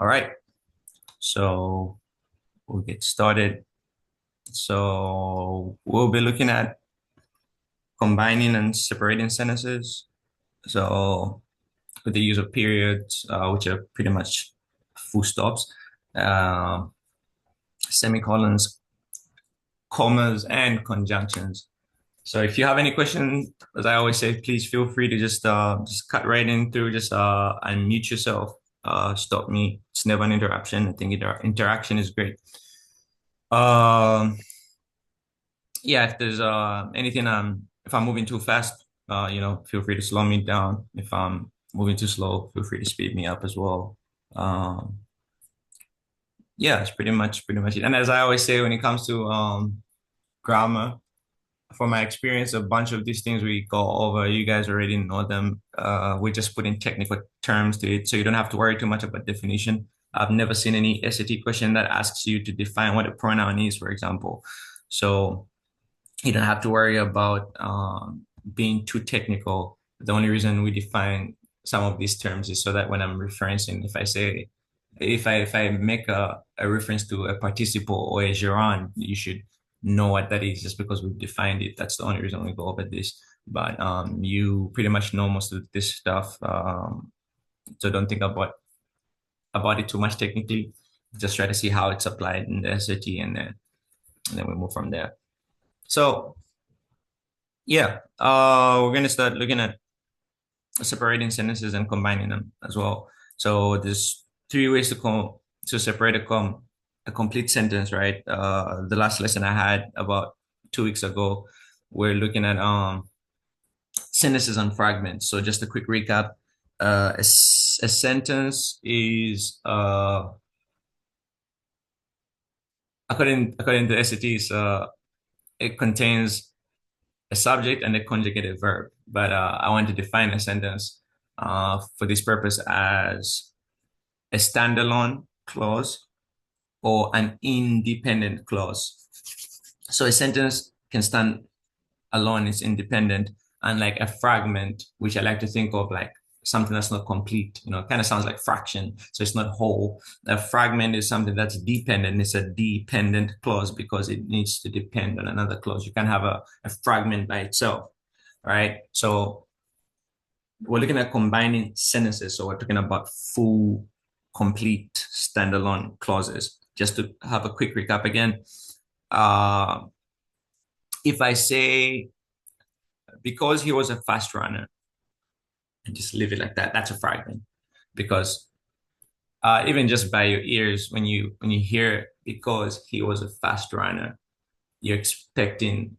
All right, so we'll get started. So we'll be looking at combining and separating sentences. So with the use of periods, which are pretty much full stops, uh, semicolons, commas, and conjunctions. So if you have any questions, as I always say, please feel free to just cut right in through, just unmute yourself, stop me. It's never an interruption. I think interaction is great. Um, yeah, if there's anything if I'm moving too fast, feel free to slow me down. If I'm moving too slow, feel free to speed me up as well. Um, yeah, it's pretty much it. And as I always say, when it comes to grammar, from my experience, a bunch of these things we go over, you guys already know them. We're just putting technical terms to it, so you don't have to worry too much about definition. I've never seen any SAT question that asks you to define what a pronoun is, for example. So you don't have to worry about being too technical. The only reason we define some of these terms is so that when I'm referencing, if I make a reference to a participle or a gerund, you should know what that is just because we've defined it. That's the only reason we go over this. But you pretty much know most of this stuff. So don't think about it too much technically. Just try to see how it's applied in the SAT and then we move from there. So yeah, we're gonna start looking at separating sentences and combining them as well. So there's three ways to separate a complete sentence, right? The last lesson I had about 2 weeks ago, we're looking at sentences and fragments. So just a quick recap. A sentence is according to SATs, it contains a subject and a conjugated verb. But I want to define a sentence for this purpose as a standalone clause or an independent clause. So a sentence can stand alone, it's independent, unlike a fragment, which I like to think of like something that's not complete, it kind of sounds like fraction. So it's not whole. A fragment is something that's dependent. It's a dependent clause because it needs to depend on another clause. You can't have a fragment by itself, right? So we're looking at combining sentences. So we're talking about full, complete, standalone clauses. Just to have a quick recap again. If I say, because he was a fast runner, and just leave it like that, that's a fragment. Because even just by your ears, when you hear because he was a fast runner, you're expecting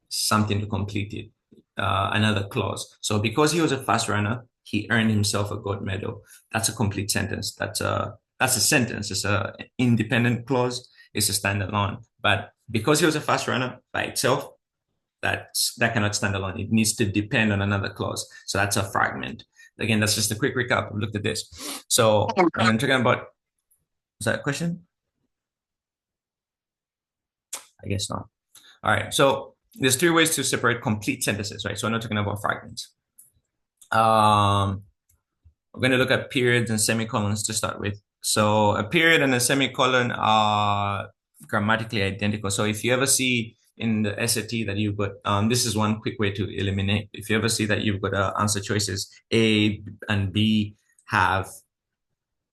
something to complete it, another clause. So because he was a fast runner, he earned himself a gold medal. That's a complete sentence. That's a sentence. It's a independent clause. It's a standalone. But because he was a fast runner by itself, that cannot stand alone. It needs to depend on another clause. So that's a fragment. Again, that's just a quick recap. We've looked at this. So when I'm talking about, is that a question? I guess not. All right. So there's three ways to separate complete sentences, right? So I'm not talking about fragments. We're going to look at periods and semicolons to start with. So a period and a semicolon are grammatically identical. So if you ever see in the SAT that you've got, this is one quick way to eliminate. If you ever see that you've got answer choices, A and B have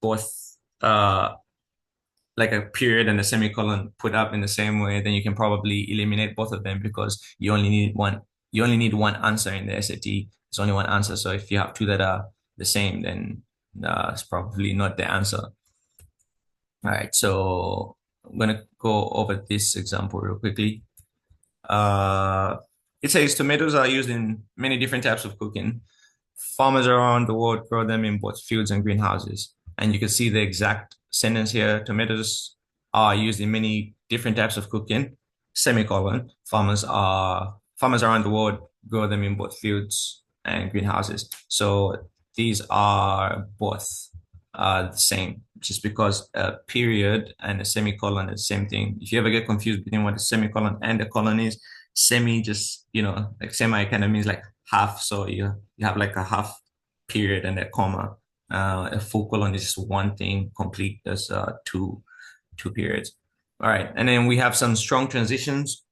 both like a period and a semicolon put up in the same way, then you can probably eliminate both of them because you only need one. You only need one answer in the SAT. It's only one answer. So if you have two that are the same, then it's probably not the answer. All right. So I'm gonna go over this example real quickly. It says tomatoes are used in many different types of cooking. Farmers around the world grow them in both fields and greenhouses. And you can see the exact sentence here. Tomatoes are used in many different types of cooking. Semicolon. Farmers around the world grow them in both fields and greenhouses. So these are both the same, just because a period and a semicolon is the same thing. If you ever get confused between what a semicolon and a colon is, semi just, like semi kind of means like half. So you have like a half period and a comma. A full colon is just one thing, complete as two periods. All right, and then we have some strong transitions.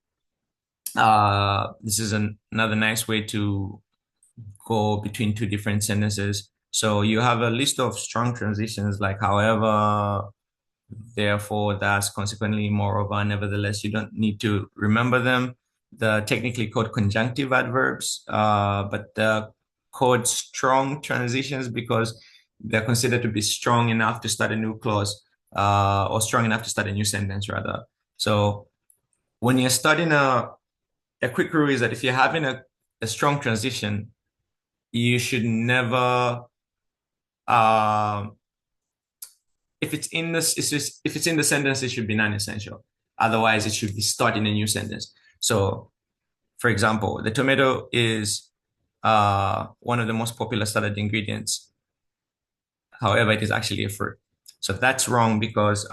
This is another nice way to go between two different sentences. So you have a list of strong transitions like however, therefore, thus, consequently, moreover, nevertheless. You don't need to remember them. The technically called conjunctive adverbs, but they're called strong transitions because they're considered to be strong enough to start a new clause, or strong enough to start a new sentence, rather. So when you're starting a quick rule is that if you're having a strong transition, you should never um if it's in this if it's in the sentence, it should be non-essential. Otherwise, it should be starting a new sentence. So, for example, the tomato is one of the most popular salad ingredients. However, it is actually a fruit. So that's wrong because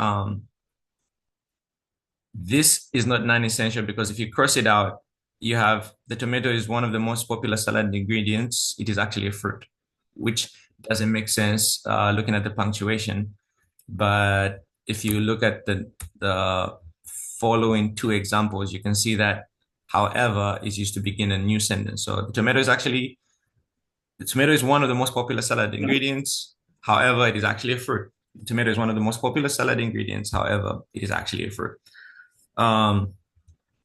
this is not non-essential because if you cross it out, you have the tomato is one of the most popular salad ingredients. It is actually a fruit, which doesn't make sense looking at the punctuation. But if you look at the following two examples, you can see that however is used to begin a new sentence. So the tomato is one of the most popular salad ingredients. However, it is actually a fruit. The tomato is one of the most popular salad ingredients. However, it is actually a fruit. Um,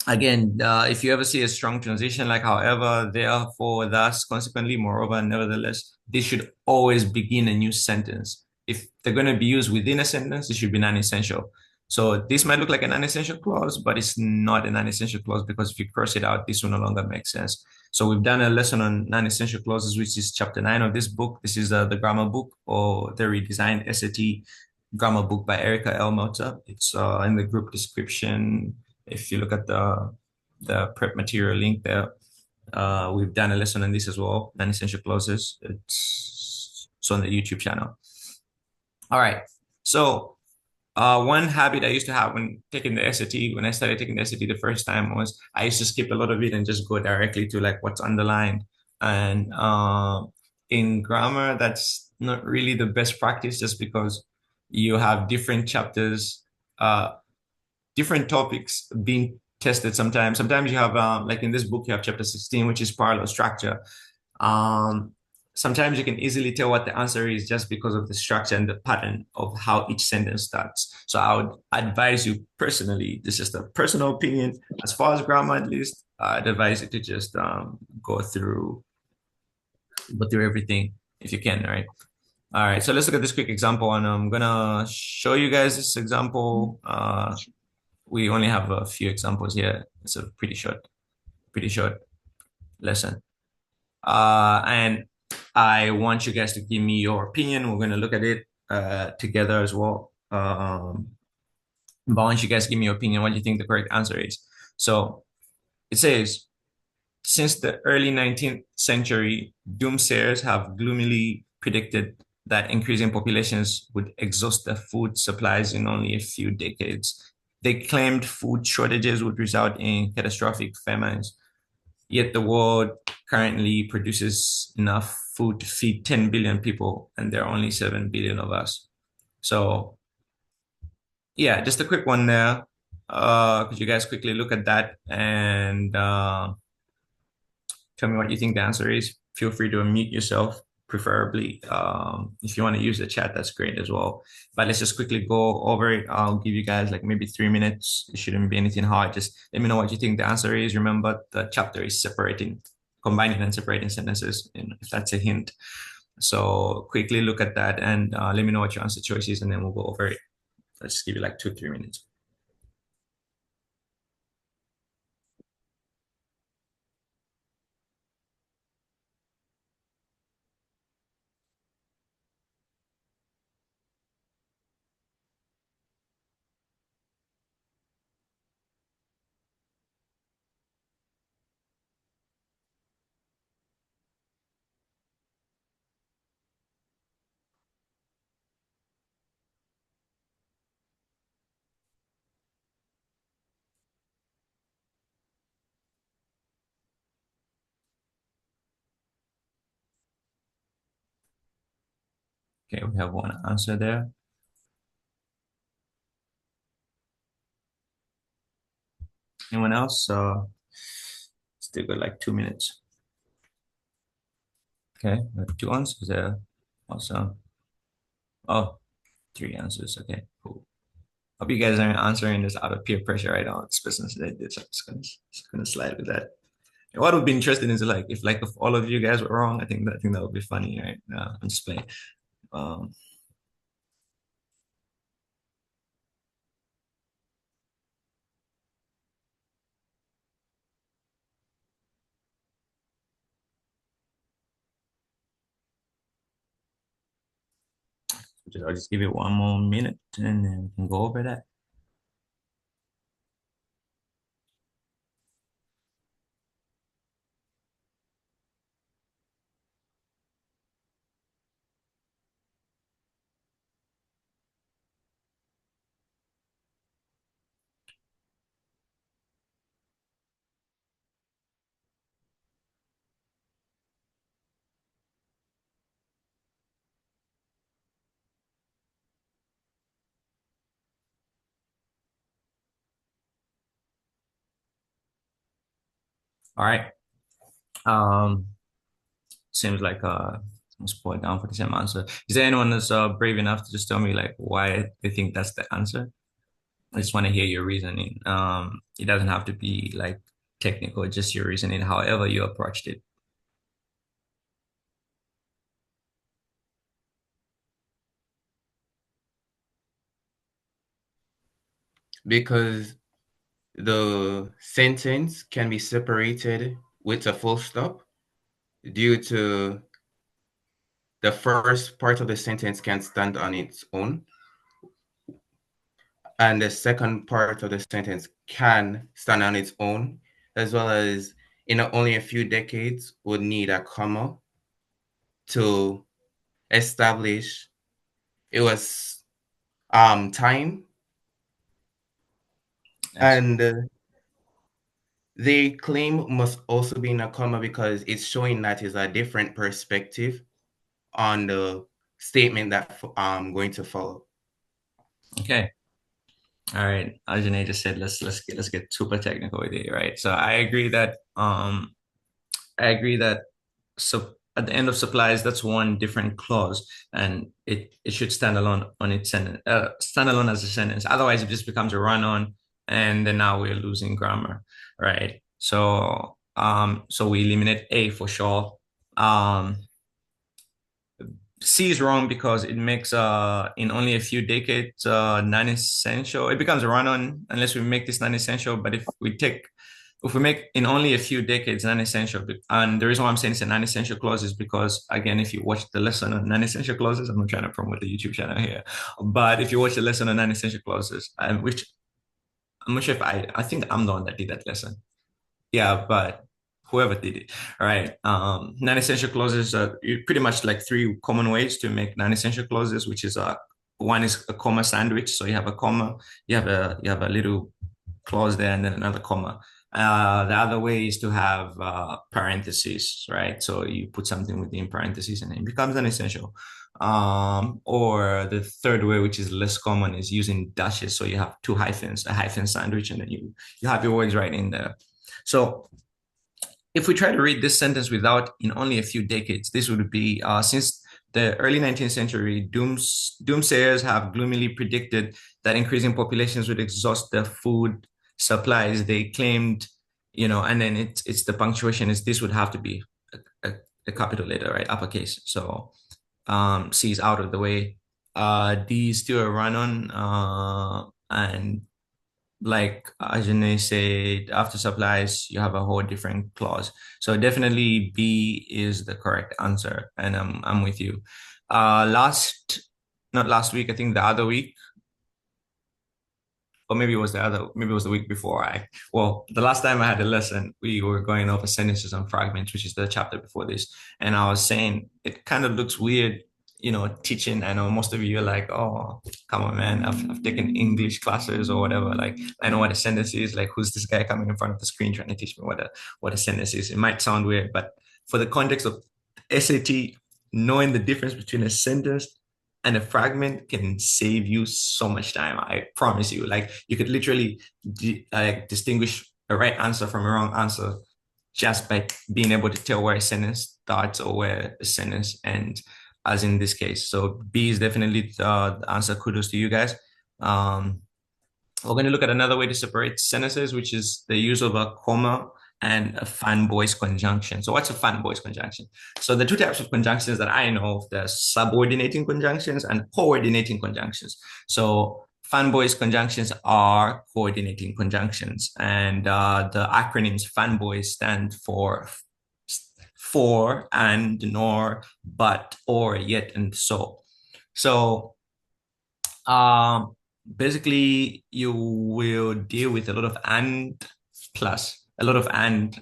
Again, if you ever see a strong transition like however, therefore, thus, consequently, moreover, nevertheless, this should always begin a new sentence. If they're going to be used within a sentence, it should be non-essential. So this might look like a non-essential clause, but it's not a non-essential clause because if you cross it out, this will no longer make sense. So we've done a lesson on non-essential clauses, which is chapter 9 of this book. This is the grammar book or the redesigned SAT grammar book by Erica L. Meltzer. It's in the group description. If you look at the prep material link there, we've done a lesson on this as well, non-essential clauses. It's on the YouTube channel. All right. So one habit I used to have when taking the SAT, when I started taking the SAT the first time was I used to skip a lot of it and just go directly to like what's underlined. And in grammar, that's not really the best practice just because you have different chapters, uh, different topics being tested sometimes. Sometimes you have, like in this book, you have chapter 16, which is parallel structure. Um, Sometimes you can easily tell what the answer is just because of the structure and the pattern of how each sentence starts. So I would advise you personally, this is just a personal opinion, as far as grammar at least, I'd advise you to just go through everything if you can, right? All right, so let's look at this quick example, and I'm gonna show you guys this example. We only have a few examples here. It's a pretty short lesson. And I want you guys to give me your opinion. We're going to look at it together as well. But I want you guys to give me your opinion. What do you think the correct answer is? So it says, since the early 19th century, doomsayers have gloomily predicted that increasing populations would exhaust their food supplies in only a few decades. They claimed food shortages would result in catastrophic famines. Yet the world currently produces enough food to feed 10 billion people, and there are only 7 billion of us. So, yeah, just a quick one there. Could you guys quickly look at that and tell me what you think the answer is? Feel free to unmute yourself, preferably. If you want to use the chat, that's great as well. But let's just quickly go over it. I'll give you guys like maybe 3 minutes. It shouldn't be anything hard. Just let me know what you think the answer is. Remember, the chapter is combining and separating sentences, if that's a hint. So quickly look at that and let me know what your answer choice is, and then we'll go over it. Let's just give you like 2, 3 minutes. Okay, we have one answer there. Anyone else? Still got like 2 minutes. Okay, we have two answers there. Awesome. Oh, three answers. Okay, cool. Hope you guys aren't answering this out of peer pressure right now. This person said this. I'm just gonna slide with that. And what would be interesting is like if all of you guys were wrong, I think that would be funny, right? I'm just playing. Um, I'll just give it one more minute and then we can go over that. All right. Um, Seems like let's put it down for the same answer. Is there anyone that's brave enough to just tell me like why they think that's the answer? I just want to hear your reasoning. It doesn't have to be like technical, just your reasoning, however you approached it. Because the sentence can be separated with a full stop due to the first part of the sentence can stand on its own, and the second part of the sentence can stand on its own, as well as in only a few decades would need a comma to establish it was time, Yes. and the claim must also be in a comma because it's showing that is a different perspective on the statement that I'm going to follow. Okay. All right. Ajane just said let's get super technical with it, right? So I agree that so at the end of supplies, that's one different clause, and it should stand alone on its sentence, stand alone as a sentence. Otherwise, it just becomes a run-on, and then now we're losing grammar, right? So we eliminate A for sure. Um, C is wrong because it makes in only a few decades non-essential. It becomes a run-on unless we make this non-essential. But if we make in only a few decades non-essential, and the reason why I'm saying it's a non-essential clause is because again, if you watch the lesson on non-essential clauses, I'm not trying to promote the YouTube channel here, but if you watch the lesson on non-essential clauses, which I'm not sure if I think I'm the one that did that lesson. Yeah, but whoever did it, right? Non-essential clauses are pretty much like three common ways to make non-essential clauses, which is one is a comma sandwich. So you have a comma, you have a little clause there, and then another comma. The other way is to have parentheses, right? So you put something within parentheses, and it becomes an essential. Or the third way, which is less common, is using dashes. So you have two hyphens, a hyphen sandwich, and then you have your words right in there. So if we try to read this sentence without in only a few decades, this would be since the early 19th century, doomsayers have gloomily predicted that increasing populations would exhaust their food supplies. They claimed, and then it's the punctuation is this would have to be a, a, a capital letter, right? Uppercase. So C is out of the way. D is still a run on, and like Ajane said, after supplies, you have a whole different clause. So definitely B is the correct answer, and I'm with you. Not last week, I think the other week, or maybe it was the week before. Well, the last time I had a lesson, we were going over sentences and fragments, which is the chapter before this, and I was saying it kind of looks weird, teaching. I know most of you are like, oh, come on, man, I've taken English classes or whatever. Like, I know what a sentence is. Like, who's this guy coming in front of the screen trying to teach me what a sentence is? It might sound weird, but for the context of SAT, knowing the difference between a sentence and a fragment can save you so much time. I promise you. Like you could literally distinguish a right answer from a wrong answer just by being able to tell where a sentence starts or where a sentence ends, as in this case. So B is definitely the answer. Kudos to you guys. We're going to look at another way to separate sentences, which is the use of a comma and a fan voice conjunction. So what's a fan voice conjunction? So the two types of conjunctions that I know of, the subordinating conjunctions and coordinating conjunctions. So fan voice conjunctions are coordinating conjunctions, and the acronyms fan voice stand for, and, nor, but, or, yet, and so. So basically you will deal with a lot of and plus, a lot of and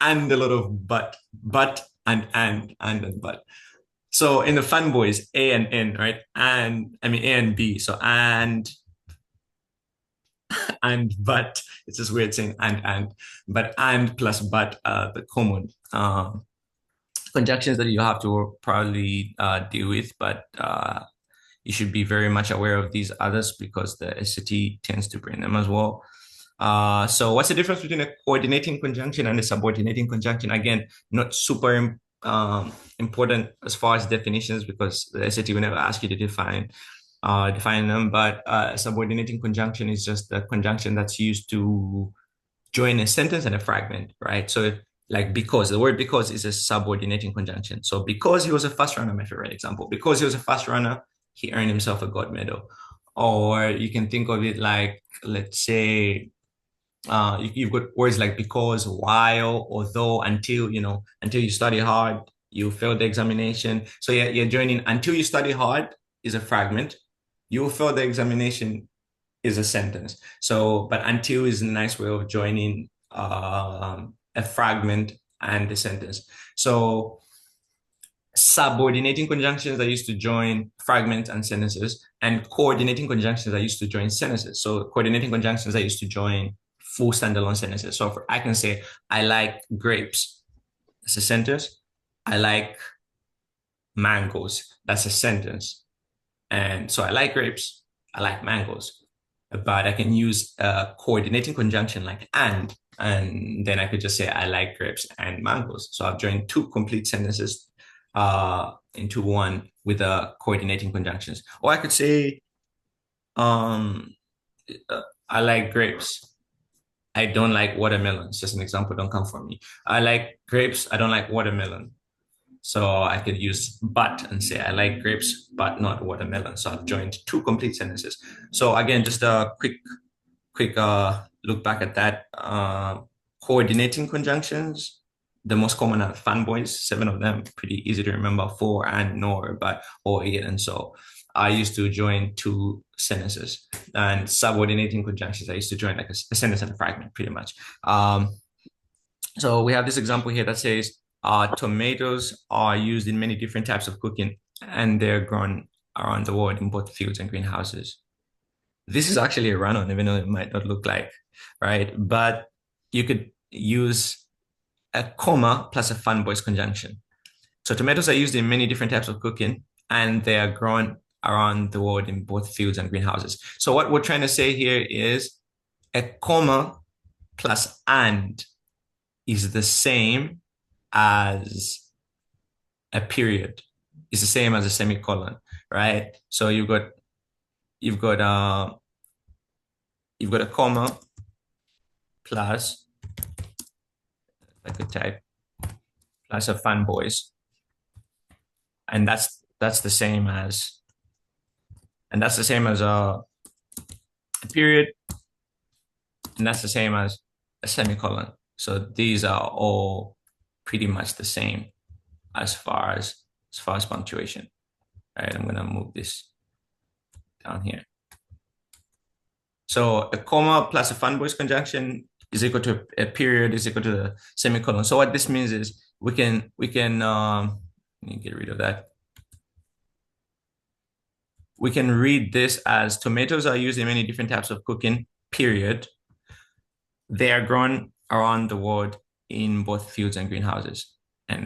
a lot of but, and but. So in the fanboys, A and N, right? And I mean A and B. So and but, it's just weird saying and, but and plus but the common conjunctions that you have to probably deal with, but you should be very much aware of these others because the SAT tends to bring them as well. So what's the difference between a coordinating conjunction and a subordinating conjunction? Again, not super important as far as definitions because the SAT will never ask you to define them, but subordinating conjunction is just the conjunction that's used to join a sentence and a fragment, right? So like because, the word because is a subordinating conjunction. So because he was a fast runner, my favorite example, because he was a fast runner, he earned himself a gold medal. Or you can think of it like, let's say, you've got words like because, while, although, until, until you study hard, you fail the examination. So yeah, you're joining until you study hard is a fragment. You will fail the examination is a sentence. So, but until is a nice way of joining a fragment and a sentence. So subordinating conjunctions are used to join fragments and sentences, and coordinating conjunctions are used to join sentences. So coordinating conjunctions are used to join full standalone sentences. So I can say, I like grapes. That's a sentence. I like mangoes. That's a sentence. And so I like grapes. I like mangoes. But I can use a coordinating conjunction like and then I could just say I like grapes and mangoes. So I've joined two complete sentences into one with coordinating conjunctions. Or I could say, I like grapes. I don't like watermelon. It's just an example. Don't come for me. I like grapes. I don't like watermelon. So I could use but and say I like grapes, but not watermelon. So I've joined two complete sentences. So again, just a quick look back at that. Coordinating conjunctions, the most common are fanboys, 7 of them, pretty easy to remember, for, and, nor, but, or, yet, and so. I used to join two sentences. And subordinating conjunctions, I used to join like a sentence and a fragment, pretty much. So we have this example here that says, tomatoes are used in many different types of cooking, and they're grown around the world in both fields and greenhouses. This is actually a run-on, even though it might not look like, right? But you could use a comma plus a fan voice conjunction. So tomatoes are used in many different types of cooking, and they are grown around the world in both fields and greenhouses. So what we're trying to say here is a comma plus and is the same as a period. It's the same as a semicolon, right? So you've got a comma plus, I could type, plus a fan voice, and that's the same as a period, and that's the same as a semicolon. So these are all pretty much the same as far as punctuation. All right, I'm gonna move this down here. So a comma plus a fan voice conjunction is equal to a period is equal to the semicolon. So what this means is we can let me get rid of that. We can read this as tomatoes are used in many different types of cooking, period. They are grown around the world in both fields and greenhouses. And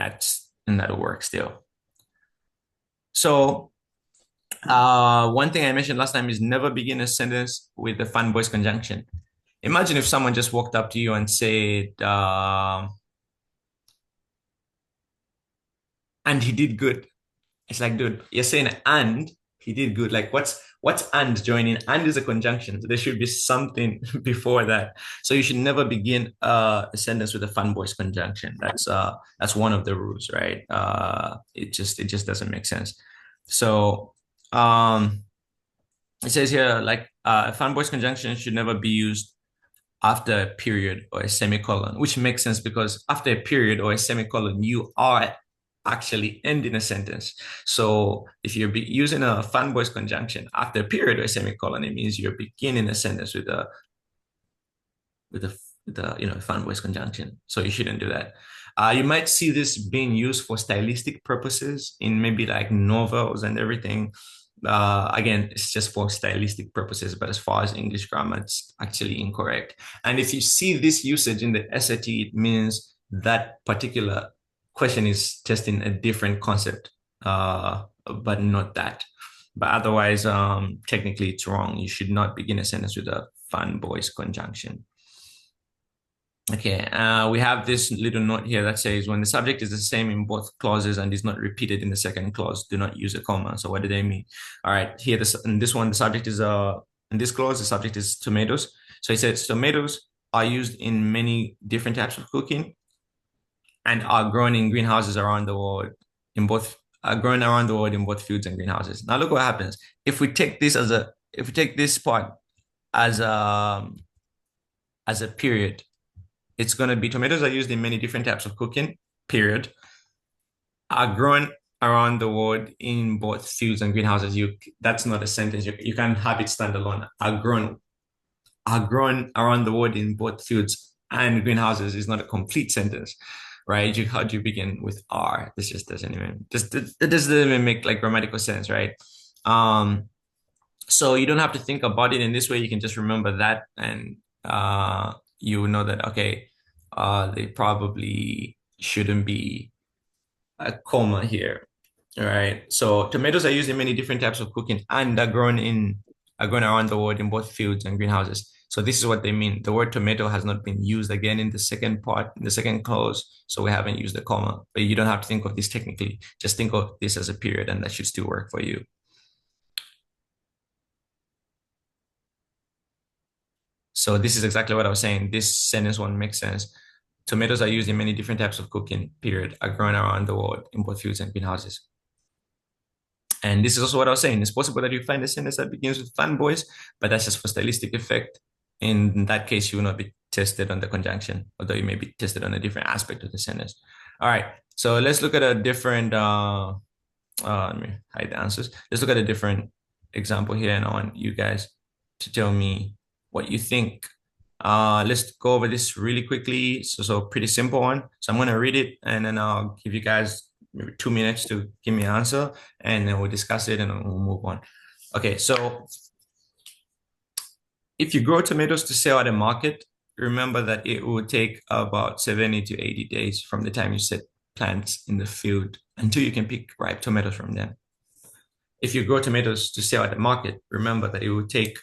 that'll work still. So One thing I mentioned last time is never begin a sentence with the fan voice conjunction. Imagine if someone just walked up to you and said, and he did good. It's like, dude, you're saying and he did good. Like what's and joining? And is a conjunction. So there should be something before that. So you should never begin a sentence with a fan voice conjunction. That's one of the rules, right? It just doesn't make sense. So um it says here like a fan voice conjunction should never be used after a period or a semicolon, which makes sense because after a period or a semicolon, you are actually ending a sentence. So if you're using a fan voice conjunction after a period or a semicolon, it means you're beginning a sentence with a fan voice conjunction. So you shouldn't do that. You might see this being used for stylistic purposes in maybe like novels and everything. Again, it's just for stylistic purposes, but as far as English grammar, it's actually incorrect. And if you see this usage in the SAT, it means that particular question is testing a different concept, but not that. But otherwise, technically, it's wrong. You should not begin a sentence with a fan voice conjunction. Okay, we have this little note here that says when the subject is the same in both clauses and is not repeated in the second clause, do not use a comma. So what do they mean? All right, here in this one, the subject is in this clause, the subject is tomatoes. So it says tomatoes are used in many different types of cooking and are grown in greenhouses around the world in both are grown around the world in both fields and greenhouses. Now look what happens. If we take this part as a period, it's going to be tomatoes are used in many different types of cooking, period, are grown around the world in both fields and greenhouses. That's not a sentence. You can't have it stand alone. Are grown around the world in both fields and greenhouses is not a complete sentence, right? How do you begin with are? This just doesn't even it doesn't even make like grammatical sense, right? Um, so you don't have to think about it in this way. You can just remember that, and you know that okay, they probably shouldn't be a comma here. All right. So tomatoes are used in many different types of cooking and are grown around the world in both fields and greenhouses. So this is what they mean. The word tomato has not been used again in the second part, in the second clause. So we haven't used the comma. But you don't have to think of this technically. Just think of this as a period, and that should still work for you. So this is exactly what I was saying. This sentence one makes sense. Tomatoes are used in many different types of cooking, period, are grown around the world in both fields and greenhouses. And this is also what I was saying. It's possible that you find a sentence that begins with fanboys, but that's just for stylistic effect. In that case, you will not be tested on the conjunction, although you may be tested on a different aspect of the sentence. All right. So let's look at a different let me hide the answers. Let's look at a different example here, and I want you guys to tell me what you think. Let's go over this really quickly. So pretty simple one. So I'm gonna read it and then I'll give you guys maybe 2 minutes to give me an answer, and then we'll discuss it and then we'll move on. Okay, so if you grow tomatoes to sell at a market, remember that it will take about 70 to 80 days from the time you set plants in the field until you can pick ripe tomatoes from them. If you grow tomatoes to sell at the market, remember that it will take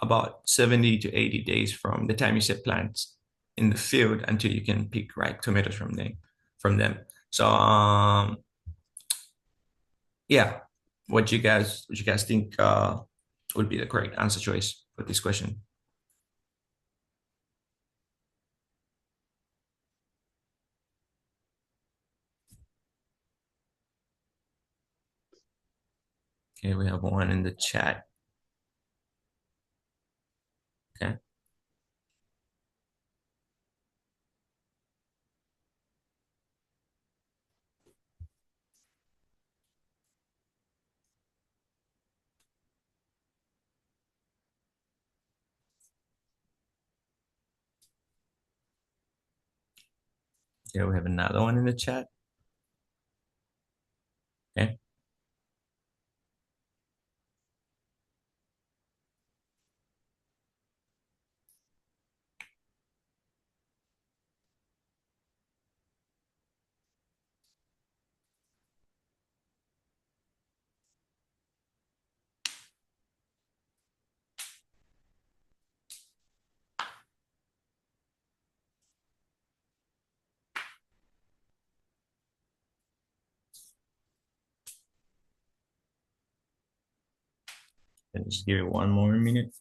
about 70 to 80 days from the time you set plants in the field until you can pick ripe tomatoes from them. So yeah, what you guys think would be the correct answer choice for this question? Okay, we have one in the chat. Okay. Okay, we have another one in the chat. Okay. And just give it one more minute.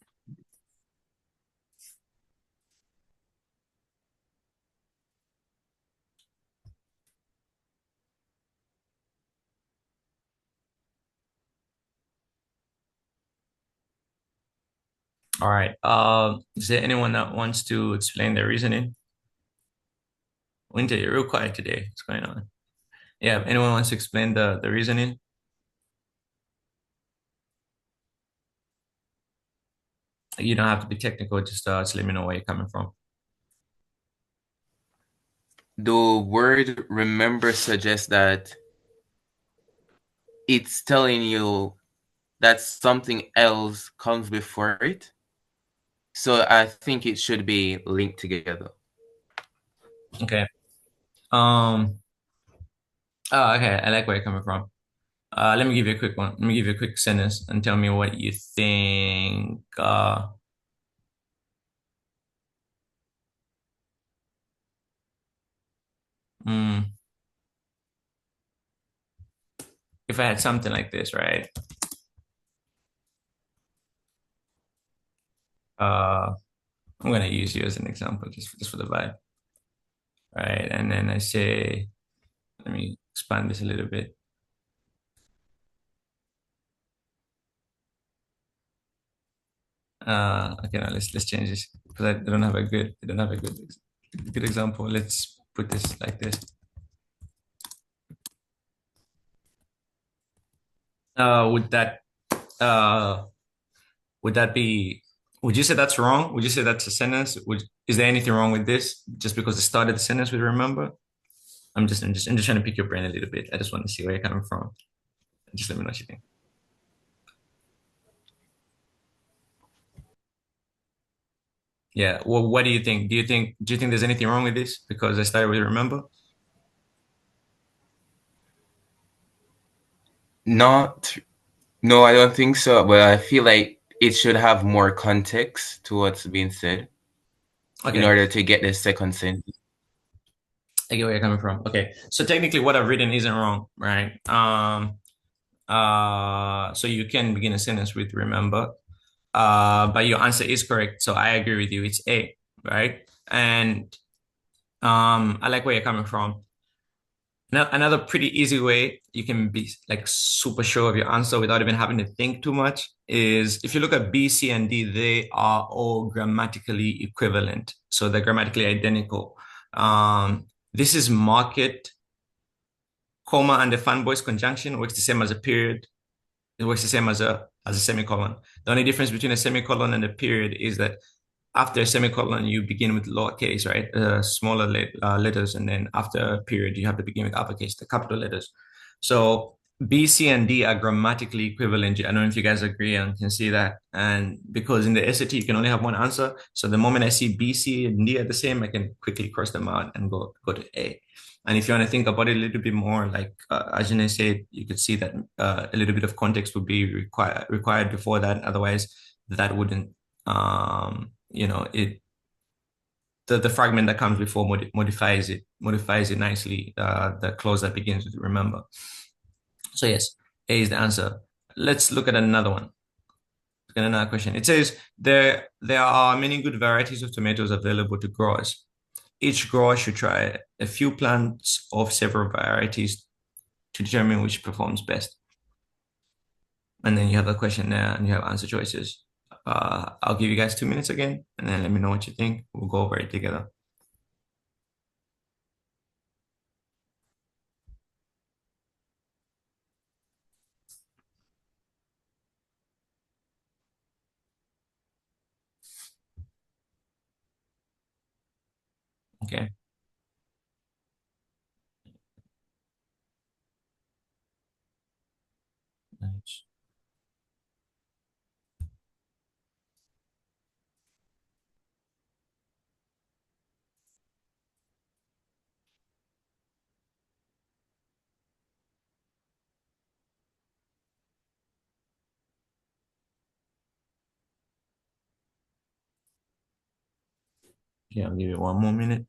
All right. Is there anyone that wants to explain their reasoning? Winter, you're real quiet today. What's going on? Yeah, anyone wants to explain the reasoning? You don't have to be technical, just let me know where you're coming from. The word remember suggests that it's telling you that something else comes before it. So I think it should be linked together. Okay. Okay, I like where you're coming from. Let me give you a quick one. Let me give you a quick sentence and tell me what you think. Mm, if I had something like this, right? Uh, I'm gonna use you as an example just for the vibe, right? And then I say, let me expand this a little bit. Okay, now let's change this because I don't have a good example. Let's put this like this. Would uh would that be? Would you say that's wrong? Would you say that's a sentence? Is there anything wrong with this just because it started the sentence with remember? I'm just trying to pick your brain a little bit. I just want to see where you're coming from. Just let me know what you think. Yeah. Well, what do you think? Do you think there's anything wrong with this because I started with remember? Not, no, I don't think so. But I feel like it should have more context to what's being said in Okay. order to get the second sentence. I get where you're coming from. Okay. So technically what I've written isn't wrong, right? So you can begin a sentence with remember. But your answer is correct. So I agree with you. It's A, right? And I like where you're coming from. Now, another pretty easy way you can be like super sure of your answer without even having to think too much is if you look at B, C, and D, they are all grammatically equivalent. So they're grammatically identical. This is market, comma, and the fanboys conjunction works the same as a period. It works the same as a semicolon. The only difference between a semicolon and a period is that after a semicolon, you begin with lowercase, right? Smaller letters, and then after a period, you have to begin with uppercase, the capital letters. So B, C, and D are grammatically equivalent. I don't know if you guys agree and can see that. And because in the SAT, you can only have one answer. So the moment I see B, C, and D are the same, I can quickly cross them out and go to A. And if you want to think about it a little bit more, like as Janae said, you could see that a little bit of context would be required before that. Otherwise, that wouldn't, it the fragment that comes before modifies it nicely. The clause that begins with remember. So yes, A is the answer. Let's look at another one. Look at another question. It says there are many good varieties of tomatoes available to growers. Each grower should try a few plants of several varieties to determine which performs best. And then you have a question there and you have answer choices. I'll give you guys 2 minutes again, and then let me know what you think. We'll go over it together. Okay. Nice. Okay, I'll give you one more minute.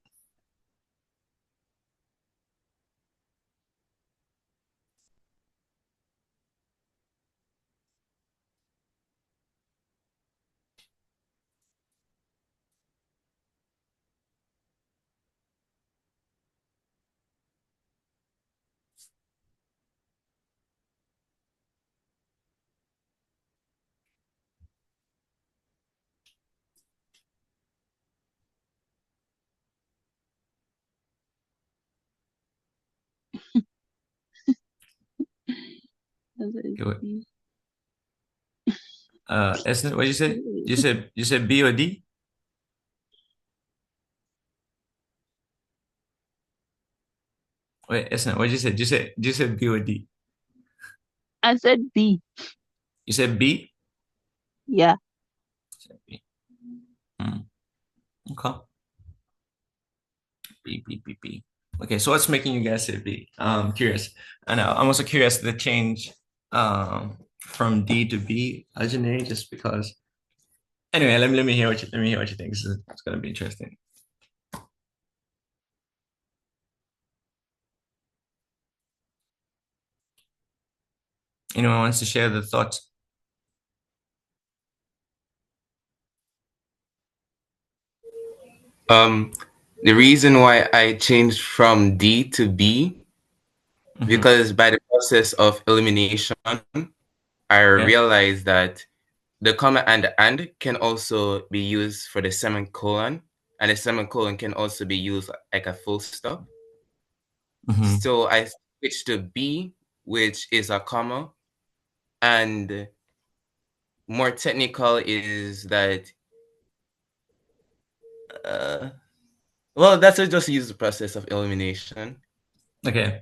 Answer is Okay, wait. B. Esnet, what did you say? You said B or D? Wait, Esnet, what did you say? Did you say B or D? I said B. You said B? Yeah. Said B. Hmm. Okay. B, B, B, B. Okay, so what's making you guys say B? Curious. I know. I'm also curious the change from D to B, Ajane, just because. Anyway, let me hear what you think. It's gonna be interesting. Anyone wants to share the thoughts? Um, the reason why I changed from D to B, Mm-hmm. because by the process of elimination, I Yeah. realized that the comma and the and can also be used for the semicolon, and the semicolon can also be used like a full stop. Mm-hmm. So I switched to B, which is a comma, and more technical is that, uh, well, that's just use the process of elimination. Okay.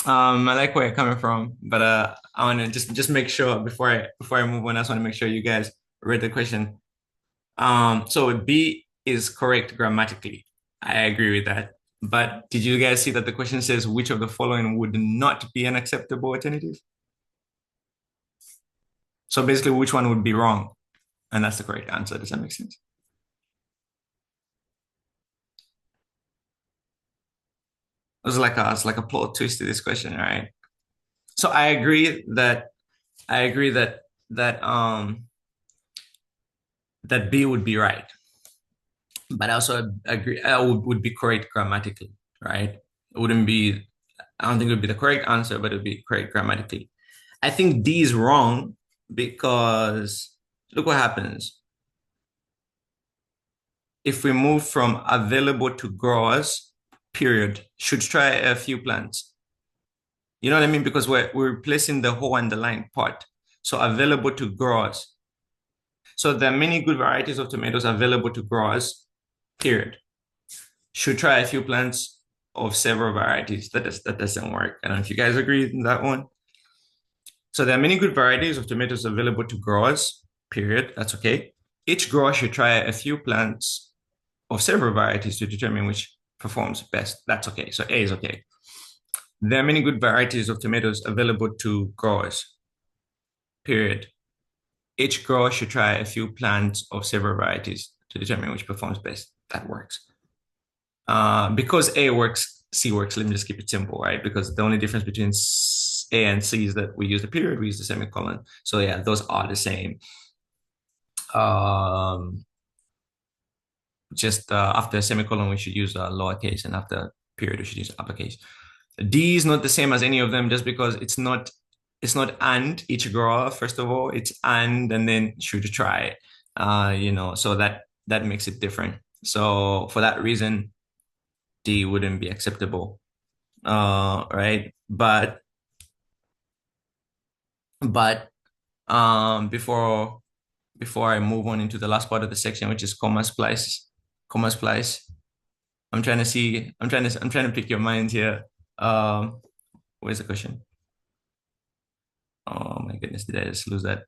I like where you're coming from, but I want to just make sure before I move on, I just want to make sure you guys read the question. So B is correct grammatically. I agree with that. But did you guys see that the question says which of the following would not be an acceptable alternative? So basically, which one would be wrong? And that's the correct answer. Does that make sense? It's like a plot twist to this question, right? So I agree that that that B would be right, but I also agree would be correct grammatically, right? It wouldn't be. I don't think it would be the correct answer, but it would be correct grammatically. I think D is wrong because look what happens if we move from available to gross. Period. Should try a few plants. You know what I mean? Because we're replacing the whole underlying part. So available to growers. So there are many good varieties of tomatoes available to growers, period. Should try a few plants of several varieties. That doesn't work. I don't know if you guys agree with that one. So there are many good varieties of tomatoes available to growers, period. That's okay. Each grower should try a few plants of several varieties to determine which performs best. That's okay. So A is okay. There are many good varieties of tomatoes available to growers, period. Each grower should try a few plants of several varieties to determine which performs best. That works. Because A works, C works. Let me just keep it simple, right? Because the only difference between A and C is that we use the period, we use the semicolon. So yeah, those are the same. Just after semicolon, we should use lowercase, and after period, we should use uppercase. D is not the same as any of them just because it's not and each grower, first of all, it's and then should try. So that makes it different. So for that reason, D wouldn't be acceptable. Right. But before I move on into the last part of the section, which is comma splice. I'm trying to pick your mind here. Where's the question? Oh my goodness, did I just lose that?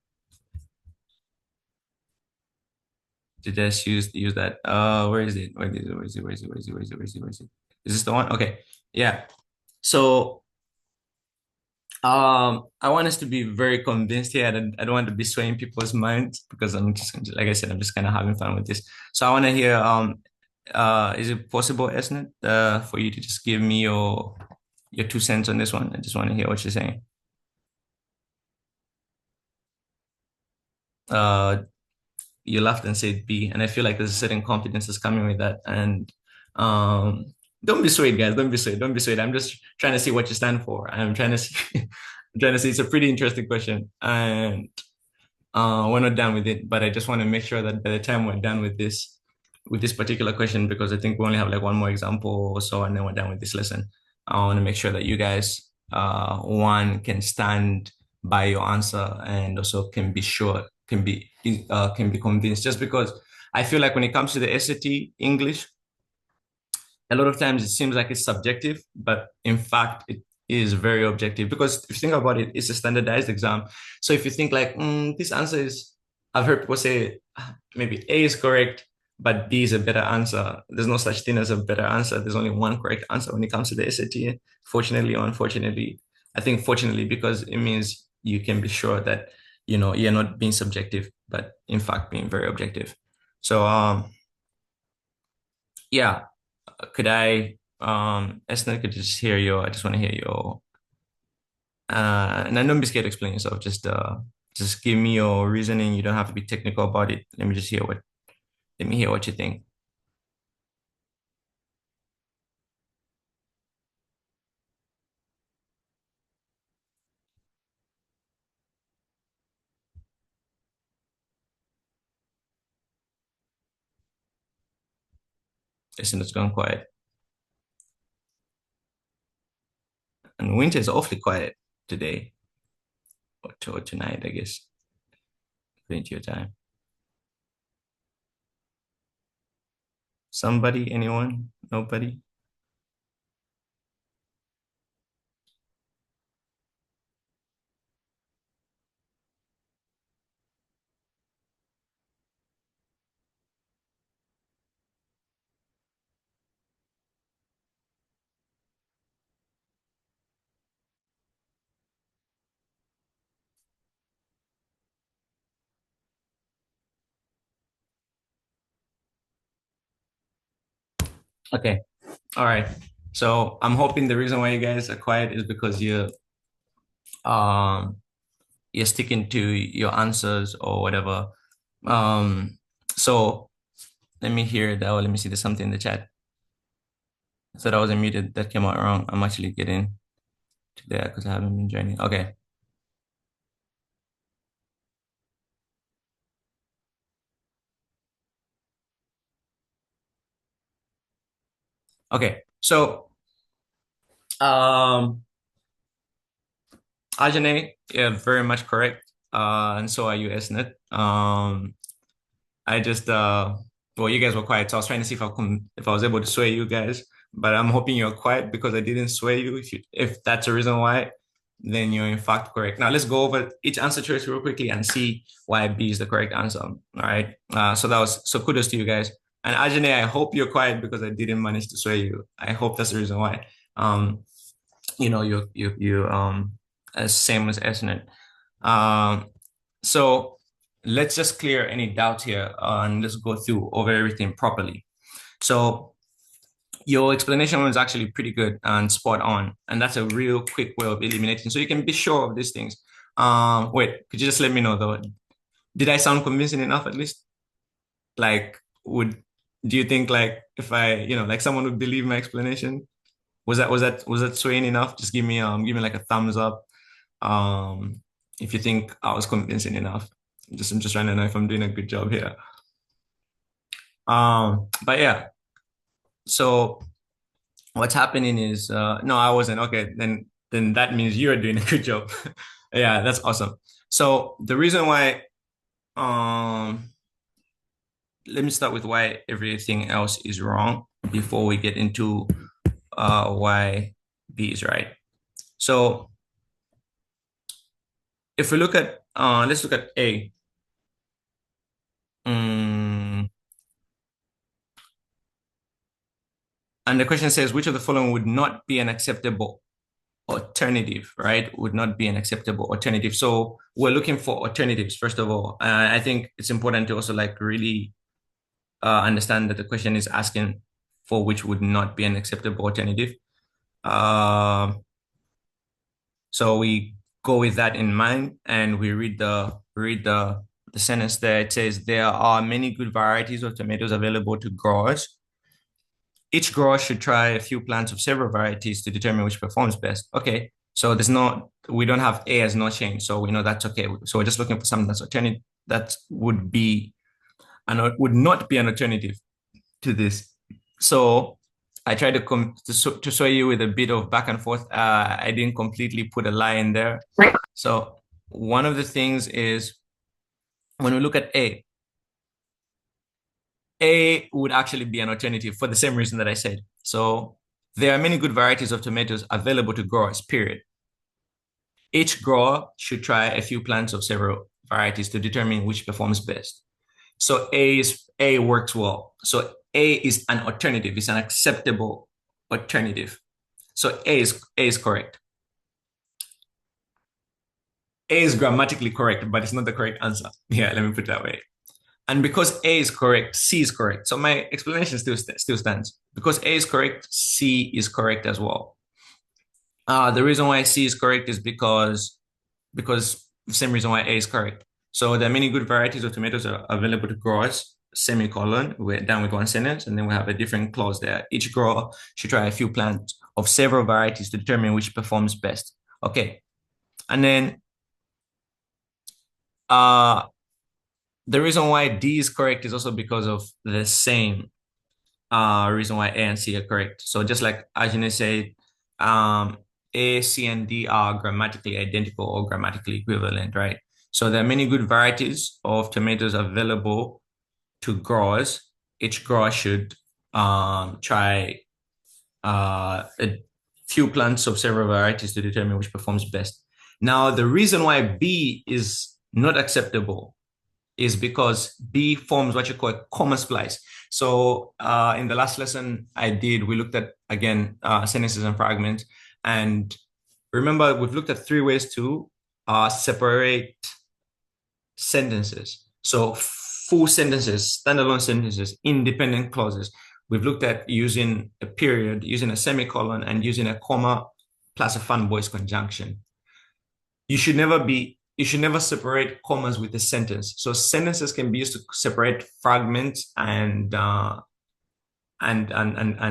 Did I just use that? Where is it? Where is it? Where is it? Where is it? Where is it? Where is it? Where is it? Where is it? Is this the one? Okay. Yeah. So I want us to be very convinced here. I don't want to be swaying people's minds because I'm just like I said, I'm just kind of having fun with this. So I want to hear is it possible, Esnet, for you to just give me your 2 cents on this one? I just want to hear what you're saying. Uh you laughed and said B, and I feel like there's a certain confidence that's coming with that. And um, don't be swayed, guys. Don't be swayed. Don't be swayed. I'm just trying to see what you stand for. I'm trying to see. I'm trying to see. It's a pretty interesting question, and we're not done with it. But I just want to make sure that by the time we're done with this particular question, because I think we only have like one more example or so, and then we're done with this lesson. I want to make sure that you guys, one, can stand by your answer and also can be sure, can be convinced. Just because I feel like when it comes to the SAT English, a lot of times it seems like it's subjective, but in fact it is very objective. Because if you think about it, it's a standardized exam. So if you think like, this answer is, I've heard people say maybe A is correct, but B is a better answer. There's no such thing as a better answer. There's only one correct answer when it comes to the SAT. Fortunately or unfortunately, I think fortunately because it means you can be sure that you're not being subjective, but in fact being very objective. So yeah, could I Esther, could just hear your, I just want to hear your and don't be scared to explain yourself. Just give me your reasoning. You don't have to be technical about it. Let me hear what you think. Listen, it's gone quiet. And winter is awfully quiet today or tonight, I guess, according to your time. Somebody, anyone, nobody? Okay. All right. So I'm hoping the reason why you guys are quiet is because um you're sticking to your answers or whatever. So let me hear that. Or let me see. There's something in the chat. I thought I was muted. That came out wrong. I'm actually getting to there because I haven't been joining. Okay. Okay. So Ajane, yeah, very much correct. And so are you, Esnet. I just well, you guys were quiet, so I was trying to see if I was able to sway you guys, but I'm hoping you're quiet because I didn't sway you. If that's the reason why, then you're in fact correct. Now let's go over each answer choice real quickly and see why B is the correct answer. All right. So kudos to you guys. And Ajane, I hope you're quiet because I didn't manage to sway you. I hope that's the reason why. You as same as Esnet. So let's just clear any doubt here and let's go through over everything properly. So your explanation was actually pretty good and spot on, and that's a real quick way of eliminating. So you can be sure of these things. Wait, could you just let me know though? Did I sound convincing enough at least? Like, do you think like if I, like someone would believe my explanation? Was that swaying enough? Just give me like a thumbs up. If you think I was convincing enough. I'm just trying to know if I'm doing a good job here. But yeah, so what's happening is no, I wasn't. Okay, then that means you're doing a good job. Yeah, that's awesome. So the reason why, let me start with why everything else is wrong before we get into why B is right. So if we look at let's look at A. And the question says, which of the following would not be an acceptable alternative, right? Would not be an acceptable alternative. So we're looking for alternatives, first of all. I think it's important to also like really understand that the question is asking for which would not be an acceptable alternative. So we go with that in mind and we read the sentence there. It says, there are many good varieties of tomatoes available to growers. Each grower should try a few plants of several varieties to determine which performs best. Okay, so we don't have A as no change, so we know that's okay. So we're just looking for something that's alternative, that would not be an alternative to this. So I tried to show you with a bit of back and forth. I didn't completely put a lie in there. So one of the things is when we look at A would actually be an alternative for the same reason that I said. So there are many good varieties of tomatoes available to growers, period. Each grower should try a few plants of several varieties to determine which performs best. So A works well. So A is an alternative, it's an acceptable alternative. So A is correct. A is grammatically correct, but it's not the correct answer. Yeah, let me put it that way. And because A is correct, C is correct. So my explanation still stands. Because A is correct, C is correct as well. The reason why C is correct is because the same reason why A is correct. So there are many good varieties of tomatoes that are available to growers, semicolon, we're done with one sentence, and then we have a different clause there. Each grower should try a few plants of several varieties to determine which performs best. Okay. And then the reason why D is correct is also because of the same reason why A and C are correct. So just like Ajane said, A, C, and D are grammatically identical or grammatically equivalent, right? So there are many good varieties of tomatoes available to growers. Each grower should try a few plants of several varieties to determine which performs best. Now, the reason why B is not acceptable is because B forms what you call a comma splice. So in the last lesson we looked at, again, sentences and fragments. And remember, we've looked at 3 ways to separate sentences. So full sentences, standalone sentences, independent clauses. We've looked at using a period, using a semicolon, and using a comma plus a fun voice conjunction. You should never separate commas with a sentence. So sentences can be used to separate fragments and